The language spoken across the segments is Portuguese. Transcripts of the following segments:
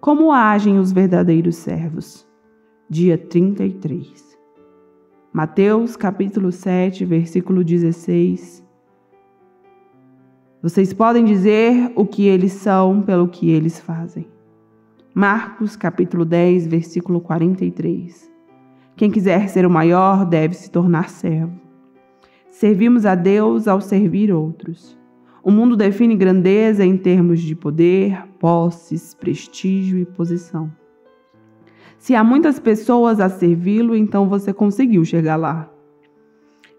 Como agem os verdadeiros servos? Dia 33. Mateus capítulo 7, versículo 16. Vocês podem dizer o que eles são pelo que eles fazem. Marcos capítulo 10, versículo 43. Quem quiser ser o maior deve se tornar servo. Servimos a Deus ao servir outros. O mundo define grandeza em termos de poder, posses, prestígio e posição. Se há muitas pessoas a servi-lo, então você conseguiu chegar lá.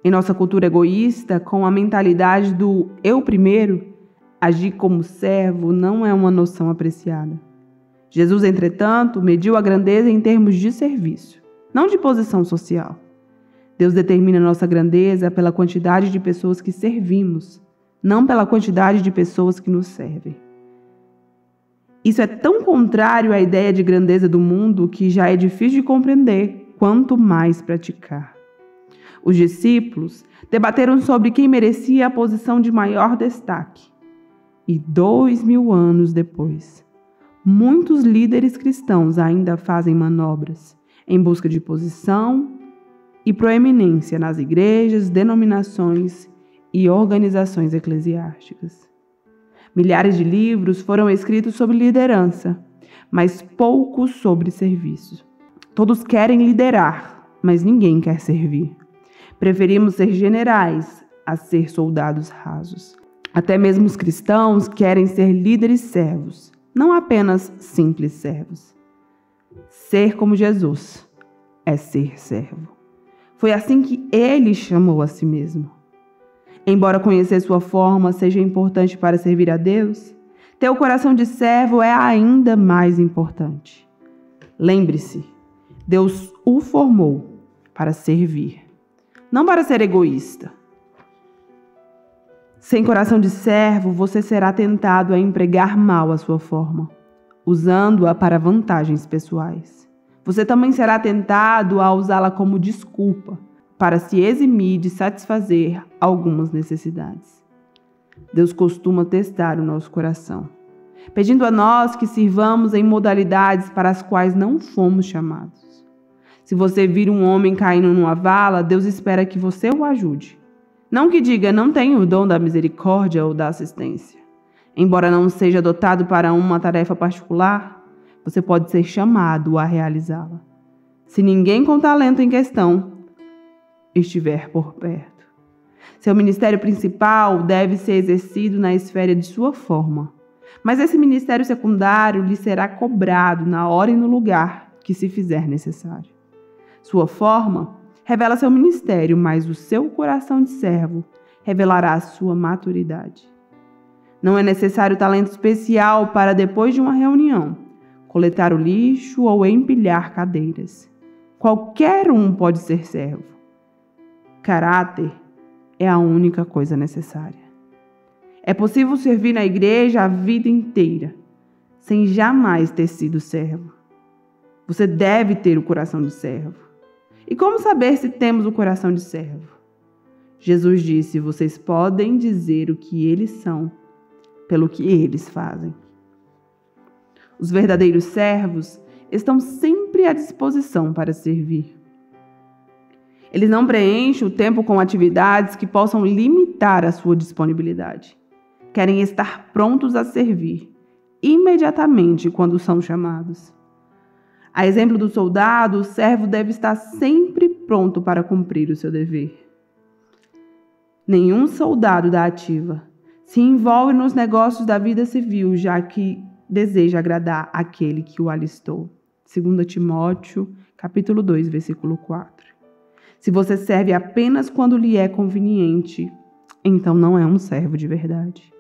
Em nossa cultura egoísta, com a mentalidade do eu primeiro, agir como servo não é uma noção apreciada. Jesus, entretanto, mediu a grandeza em termos de serviço, não de posição social. Deus determina nossa grandeza pela quantidade de pessoas que servimos, não pela quantidade de pessoas que nos servem. Isso é tão contrário à ideia de grandeza do mundo que já é difícil de compreender, quanto mais praticar. Os discípulos debateram sobre quem merecia a posição de maior destaque. E 2000 anos depois, muitos líderes cristãos ainda fazem manobras em busca de posição e proeminência nas igrejas, denominações e organizações eclesiásticas. Milhares de livros foram escritos sobre liderança, mas poucos sobre serviço. Todos querem liderar, mas ninguém quer servir. Preferimos ser generais a ser soldados rasos. Até mesmo os cristãos querem ser líderes servos, não apenas simples servos. Ser como Jesus é ser servo. Foi assim que ele chamou a si mesmo. Embora conhecer sua forma seja importante para servir a Deus, ter o coração de servo é ainda mais importante. Lembre-se, Deus o formou para servir, não para ser egoísta. Sem coração de servo, você será tentado a empregar mal a sua forma, usando-a para vantagens pessoais. Você também será tentado a usá-la como desculpa para se eximir de satisfazer algumas necessidades. Deus costuma testar o nosso coração, pedindo a nós que sirvamos em modalidades para as quais não fomos chamados. Se você vir um homem caindo numa vala, Deus espera que você o ajude. Não que diga, não tenho o dom da misericórdia ou da assistência. Embora não seja dotado para uma tarefa particular, você pode ser chamado a realizá-la. Se ninguém com talento em questão estiver por perto. Seu ministério principal deve ser exercido na esfera de sua forma, mas esse ministério secundário lhe será cobrado na hora e no lugar que se fizer necessário. Sua forma revela seu ministério, mas o seu coração de servo revelará a sua maturidade. Não é necessário talento especial para, depois de uma reunião, coletar o lixo ou empilhar cadeiras. Qualquer um pode ser servo. Caráter é a única coisa necessária. É possível servir na igreja a vida inteira, sem jamais ter sido servo. Você deve ter o coração de servo. E como saber se temos o coração de servo? Jesus disse: vocês podem dizer o que eles são, pelo que eles fazem. Os verdadeiros servos estão sempre à disposição para servir. Eles não preenchem o tempo com atividades que possam limitar a sua disponibilidade. Querem estar prontos a servir imediatamente quando são chamados. A exemplo do soldado, o servo deve estar sempre pronto para cumprir o seu dever. Nenhum soldado da ativa se envolve nos negócios da vida civil, já que deseja agradar aquele que o alistou. 2 Timóteo, capítulo 2, versículo 4. Se você serve apenas quando lhe é conveniente, então não é um servo de verdade.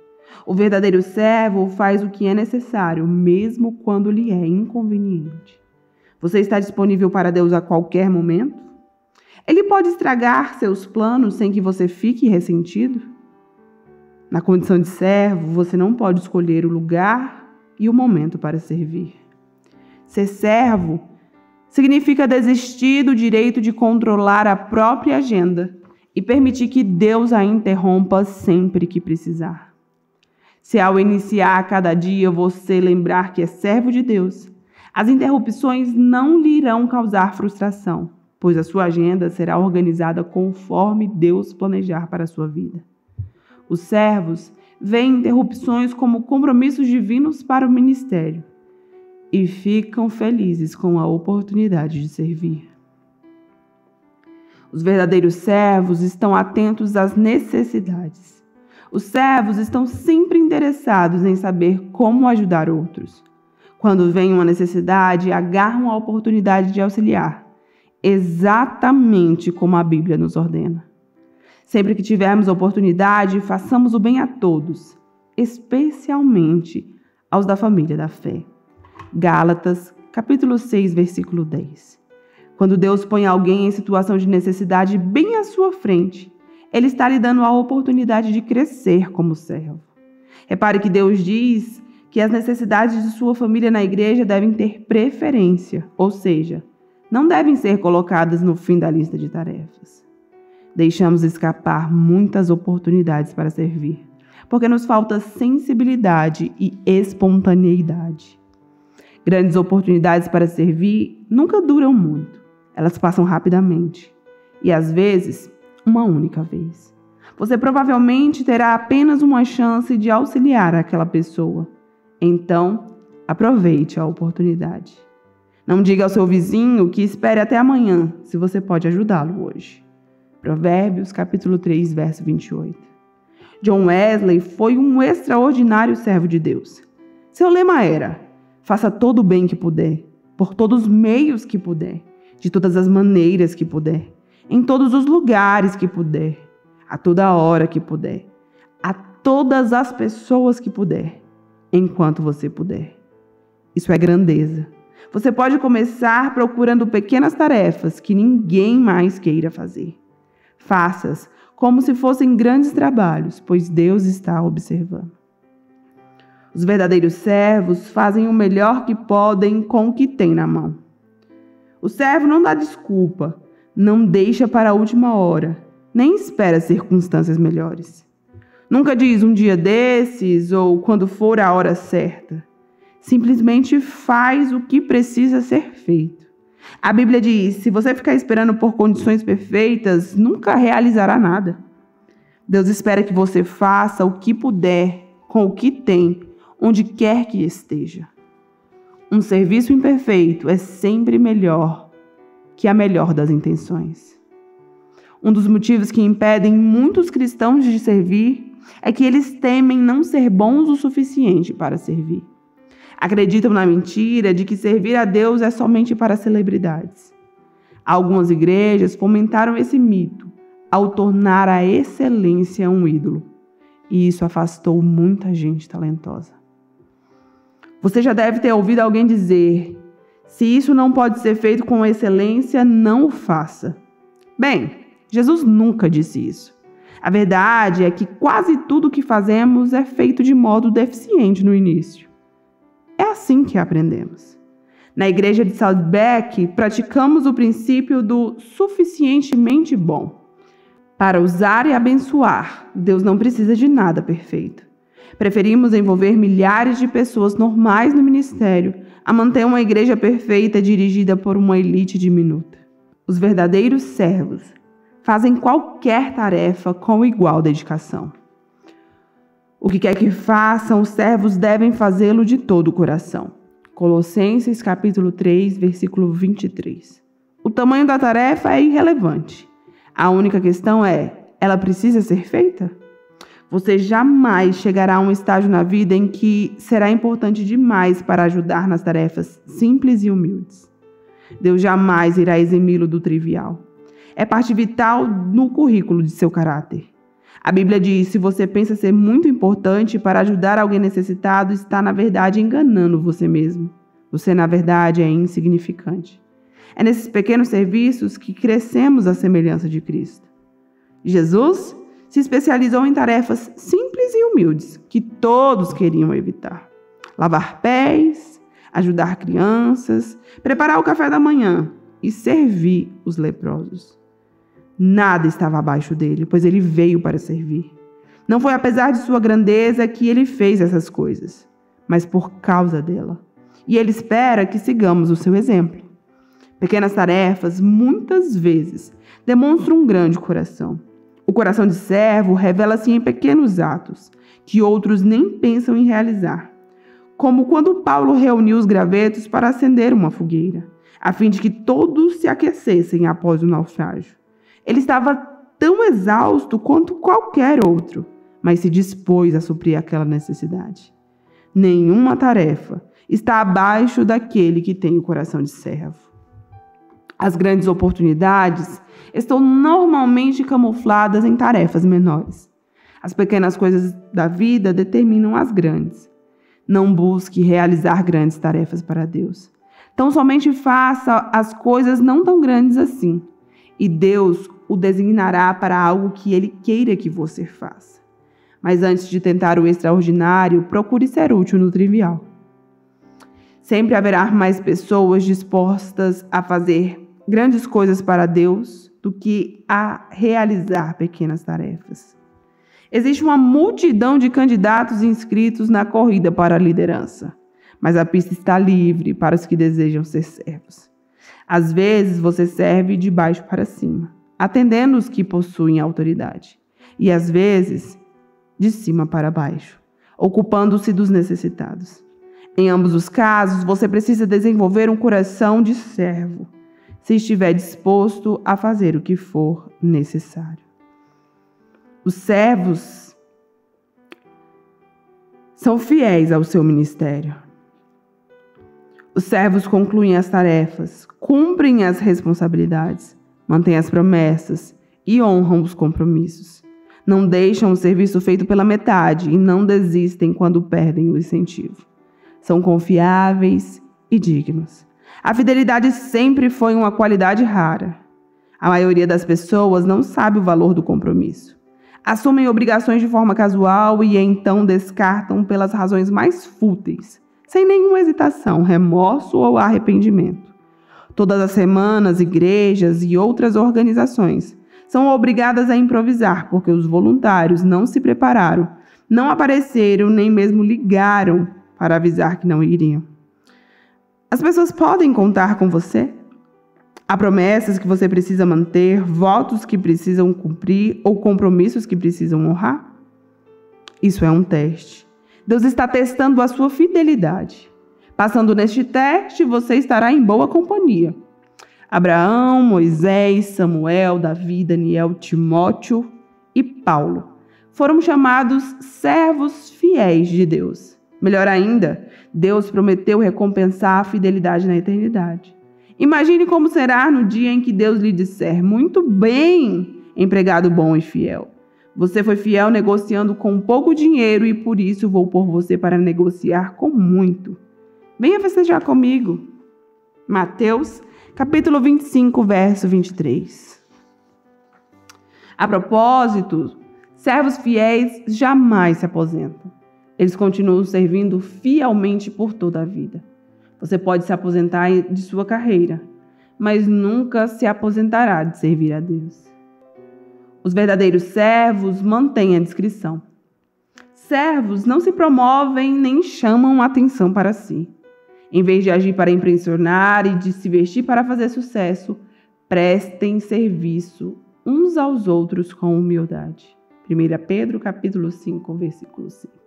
O verdadeiro servo faz o que é necessário, mesmo quando lhe é inconveniente. Você está disponível para Deus a qualquer momento? Ele pode estragar seus planos sem que você fique ressentido? Na condição de servo, você não pode escolher o lugar e o momento para servir. Ser servo significa desistir do direito de controlar a própria agenda e permitir que Deus a interrompa sempre que precisar. Se ao iniciar cada dia você lembrar que é servo de Deus, As interrupções não lhe irão causar frustração, pois a sua agenda será organizada conforme Deus planejar para a sua vida. Os servos veem interrupções como compromissos divinos para o ministério e ficam felizes com a oportunidade de servir. Os verdadeiros servos estão atentos às necessidades. Os servos estão sempre interessados em saber como ajudar outros. Quando vem uma necessidade, agarram a oportunidade de auxiliar, exatamente como a Bíblia nos ordena. Sempre que tivermos oportunidade, façamos o bem a todos, especialmente aos da família da fé. Gálatas, capítulo 6, versículo 10. Quando Deus põe alguém em situação de necessidade bem à sua frente, Ele está lhe dando a oportunidade de crescer como servo. Repare que Deus diz que as necessidades de sua família na igreja devem ter preferência, ou seja, não devem ser colocadas no fim da lista de tarefas. Deixamos escapar muitas oportunidades para servir, porque nos falta sensibilidade e espontaneidade. Grandes oportunidades para servir nunca duram muito. Elas passam rapidamente e, às vezes, uma única vez. Você provavelmente terá apenas uma chance de auxiliar aquela pessoa. Então, aproveite a oportunidade. Não diga ao seu vizinho que espere até amanhã, se você pode ajudá-lo hoje. Provérbios, capítulo 3, verso 28. John Wesley foi um extraordinário servo de Deus. Seu lema era: faça todo o bem que puder, por todos os meios que puder, de todas as maneiras que puder, em todos os lugares que puder, a toda hora que puder, a todas as pessoas que puder, enquanto você puder. Isso é grandeza. Você pode começar procurando pequenas tarefas que ninguém mais queira fazer. Faça-as como se fossem grandes trabalhos, pois Deus está observando. Os verdadeiros servos fazem o melhor que podem com o que têm na mão. O servo não dá desculpa, não deixa para a última hora, nem espera circunstâncias melhores. Nunca diz um dia desses ou quando for a hora certa. Simplesmente faz o que precisa ser feito. A Bíblia diz: se você ficar esperando por condições perfeitas, nunca realizará nada. Deus espera que você faça o que puder, com o que tem, onde quer que esteja. Um serviço imperfeito é sempre melhor que a melhor das intenções. Um dos motivos que impedem muitos cristãos de servir é que eles temem não ser bons o suficiente para servir. Acreditam na mentira de que servir a Deus é somente para celebridades. Algumas igrejas fomentaram esse mito ao tornar a excelência um ídolo, e isso afastou muita gente talentosa. Você já deve ter ouvido alguém dizer: se isso não pode ser feito com excelência, não o faça. Bem, Jesus nunca disse isso. A verdade é que quase tudo que fazemos é feito de modo deficiente no início. É assim que aprendemos. Na igreja de Saddleback, praticamos o princípio do suficientemente bom. Para usar e abençoar, Deus não precisa de nada perfeito. Preferimos envolver milhares de pessoas normais no ministério a manter uma igreja perfeita dirigida por uma elite diminuta. Os verdadeiros servos fazem qualquer tarefa com igual dedicação. O que quer que façam, os servos devem fazê-lo de todo o coração. Colossenses capítulo 3, versículo 23. O tamanho da tarefa é irrelevante. A única questão é: ela precisa ser feita? Você jamais chegará a um estágio na vida em que será importante demais para ajudar nas tarefas simples e humildes. Deus jamais irá eximi-lo do trivial. É parte vital no currículo de seu caráter. A Bíblia diz: se você pensa ser muito importante para ajudar alguém necessitado, está, na verdade, enganando você mesmo. Você, na verdade, é insignificante. É nesses pequenos serviços que crescemos à semelhança de Cristo. Jesus se especializou em tarefas simples e humildes que todos queriam evitar. Lavar pés, ajudar crianças, preparar o café da manhã e servir os leprosos. Nada estava abaixo dele, pois ele veio para servir. Não foi apesar de sua grandeza que ele fez essas coisas, mas por causa dela. e Ele espera que sigamos o seu exemplo. Pequenas tarefas, muitas vezes, demonstram um grande coração. O coração de servo revela-se em pequenos atos, que outros nem pensam em realizar. Como quando Paulo reuniu os gravetos para acender uma fogueira, a fim de que todos se aquecessem após o naufrágio. Ele estava tão exausto quanto qualquer outro, mas se dispôs a suprir aquela necessidade. Nenhuma tarefa está abaixo daquele que tem o coração de servo. As grandes oportunidades estão normalmente camufladas em tarefas menores. As pequenas coisas da vida determinam as grandes. Não busque realizar grandes tarefas para Deus. Então somente faça as coisas não tão grandes assim, e Deus o designará para algo que Ele queira que você faça. Mas antes de tentar o extraordinário, procure ser útil no trivial. Sempre haverá mais pessoas dispostas a fazer grandes coisas para Deus do que a realizar pequenas tarefas. Existe uma multidão de candidatos inscritos na corrida para a liderança, mas a pista está livre para os que desejam ser servos. Às vezes você serve de baixo para cima, atendendo os que possuem autoridade, e às vezes de cima para baixo, ocupando-se dos necessitados. Em ambos os casos, você precisa desenvolver um coração de servo, se estiver disposto a fazer o que for necessário. Os servos são fiéis ao seu ministério. Os servos concluem as tarefas, cumprem as responsabilidades, mantêm as promessas e honram os compromissos. Não deixam o serviço feito pela metade e não desistem quando perdem o incentivo. São confiáveis e dignos. A fidelidade sempre foi uma qualidade rara. A maioria das pessoas não sabe o valor do compromisso. Assumem obrigações de forma casual e então descartam pelas razões mais fúteis, sem nenhuma hesitação, remorso ou arrependimento. Todas as semanas, igrejas e outras organizações são obrigadas a improvisar porque os voluntários não se prepararam, não apareceram nem mesmo ligaram para avisar que não iriam. As pessoas podem contar com você? Há promessas que você precisa manter, votos que precisam cumprir ou compromissos que precisam honrar? Isso é um teste. Deus está testando a sua fidelidade. Passando neste teste, você estará em boa companhia. Abraão, Moisés, Samuel, Davi, Daniel, Timóteo e Paulo foram chamados servos fiéis de Deus. Melhor ainda, Deus prometeu recompensar a fidelidade na eternidade. Imagine como será no dia em que Deus lhe disser: muito bem, empregado bom e fiel. Você foi fiel negociando com pouco dinheiro e por isso vou pôr você para negociar com muito. Venha festejar comigo. Mateus, capítulo 25, verso 23. A propósito, servos fiéis jamais se aposentam. Eles continuam servindo fielmente por toda a vida. Você pode se aposentar de sua carreira, mas nunca se aposentará de servir a Deus. Os verdadeiros servos mantêm a discrição. Servos não se promovem nem chamam atenção para si. Em vez de agir para impressionar e de se vestir para fazer sucesso, prestem serviço uns aos outros com humildade. 1 Pedro, capítulo 5, versículo 5.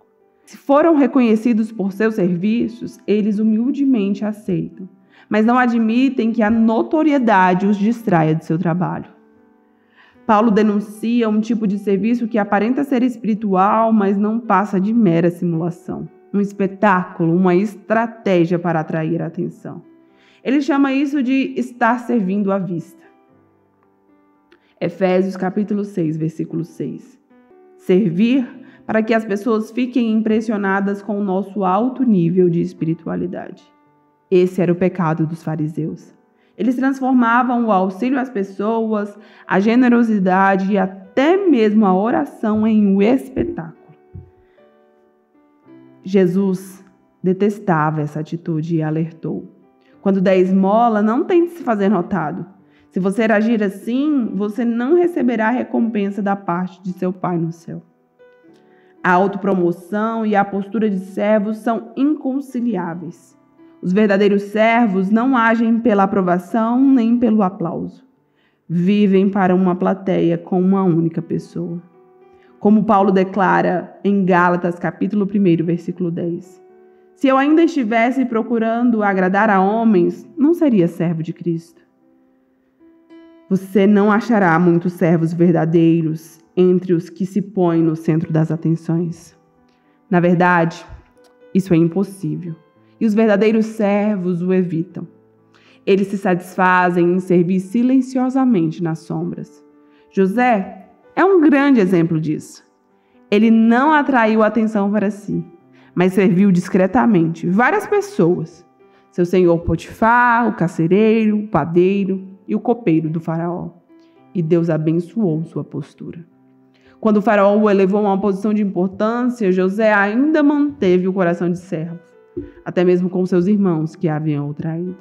Se foram reconhecidos por seus serviços, eles humildemente aceitam, mas não admitem que a notoriedade os distraia de seu trabalho. Paulo denuncia um tipo de serviço que aparenta ser espiritual, mas não passa de mera simulação. Um espetáculo, uma estratégia para atrair a atenção. Ele chama isso de estar servindo à vista. Efésios capítulo 6, versículo 6. Servir para que as pessoas fiquem impressionadas com o nosso alto nível de espiritualidade. Esse era o pecado dos fariseus. Eles transformavam o auxílio às pessoas, a generosidade e até mesmo a oração em um espetáculo. Jesus detestava essa atitude e alertou: quando der esmola, não tente se fazer notado. Se você agir assim, você não receberá a recompensa da parte de seu Pai no céu. A autopromoção e a postura de servos são inconciliáveis. Os verdadeiros servos não agem pela aprovação nem pelo aplauso. Vivem para uma plateia com uma única pessoa. Como Paulo declara em Gálatas, capítulo 1, versículo 10. Se eu ainda estivesse procurando agradar a homens, não seria servo de Cristo. Você não achará muitos servos verdadeiros entre os que se põem no centro das atenções. Na verdade, isso é impossível. E os verdadeiros servos o evitam. Eles se satisfazem em servir silenciosamente nas sombras. José é um grande exemplo disso. Ele não atraiu atenção para si, mas serviu discretamente várias pessoas. Seu senhor Potifar, o carcereiro, o padeiro e o copeiro do faraó. E Deus abençoou sua postura. Quando o faraó o elevou a uma posição de importância, José ainda manteve o coração de servo, até mesmo com seus irmãos que haviam o traído.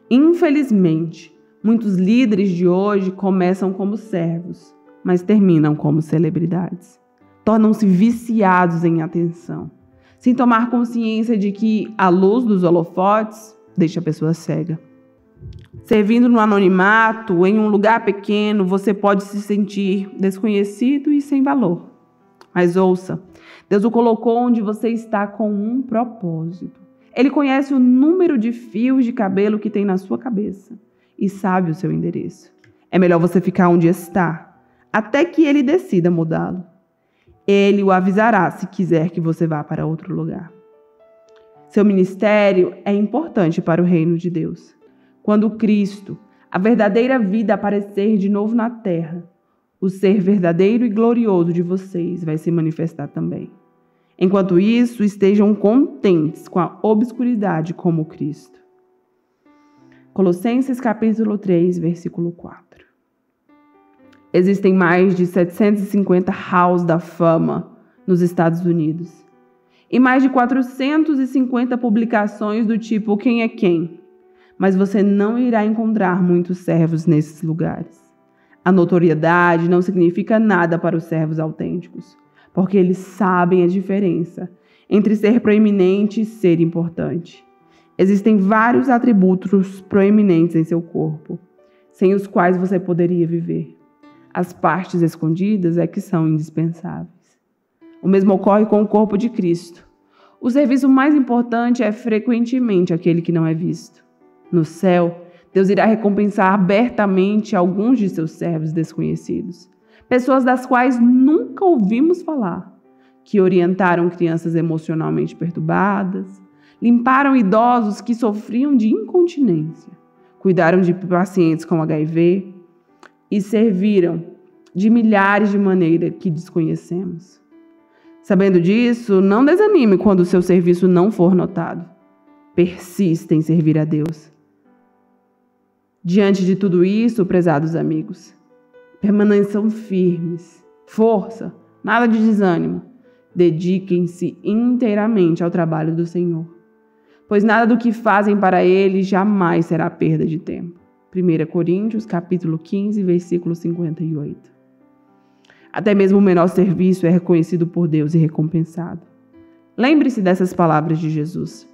Infelizmente, muitos líderes de hoje começam como servos, mas terminam como celebridades. Tornam-se viciados em atenção, sem tomar consciência de que a luz dos holofotes deixa a pessoa cega. Servindo no anonimato, em um lugar pequeno, você pode se sentir desconhecido e sem valor. Mas ouça, Deus o colocou onde você está com um propósito. Ele conhece o número de fios de cabelo que tem na sua cabeça e sabe o seu endereço. É melhor você ficar onde está, até que ele decida mudá-lo. Ele o avisará se quiser que você vá para outro lugar. Seu ministério é importante para o reino de Deus. Quando Cristo, a verdadeira vida, aparecer de novo na terra, o ser verdadeiro e glorioso de vocês vai se manifestar também. Enquanto isso, estejam contentes com a obscuridade como Cristo. Colossenses capítulo 3, versículo 4. Existem mais de 750 halls da fama nos Estados Unidos e mais de 450 publicações do tipo Quem é Quem? Mas você não irá encontrar muitos servos nesses lugares. A notoriedade não significa nada para os servos autênticos, porque eles sabem a diferença entre ser proeminente e ser importante. Existem vários atributos proeminentes em seu corpo, sem os quais você poderia viver. As partes escondidas é que são indispensáveis. O mesmo ocorre com o corpo de Cristo. O serviço mais importante é frequentemente aquele que não é visto. No céu, Deus irá recompensar abertamente alguns de seus servos desconhecidos, pessoas das quais nunca ouvimos falar, que orientaram crianças emocionalmente perturbadas, limparam idosos que sofriam de incontinência, cuidaram de pacientes com HIV e serviram de milhares de maneiras que desconhecemos. Sabendo disso, não desanime quando o seu serviço não for notado. Persista em servir a Deus. Diante de tudo isso, prezados amigos, permaneçam firmes. Força, nada de desânimo. Dediquem-se inteiramente ao trabalho do Senhor, pois nada do que fazem para Ele jamais será perda de tempo. 1 Coríntios, capítulo 15, versículo 58. Até mesmo o menor serviço é reconhecido por Deus e recompensado. Lembre-se dessas palavras de Jesus.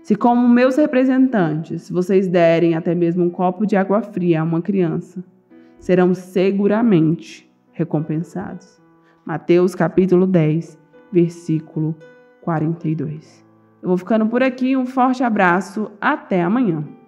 Se, como meus representantes, vocês derem até mesmo um copo de água fria a uma criança, serão seguramente recompensados. Mateus capítulo 10, versículo 42. Eu vou ficando por aqui, um forte abraço, até amanhã.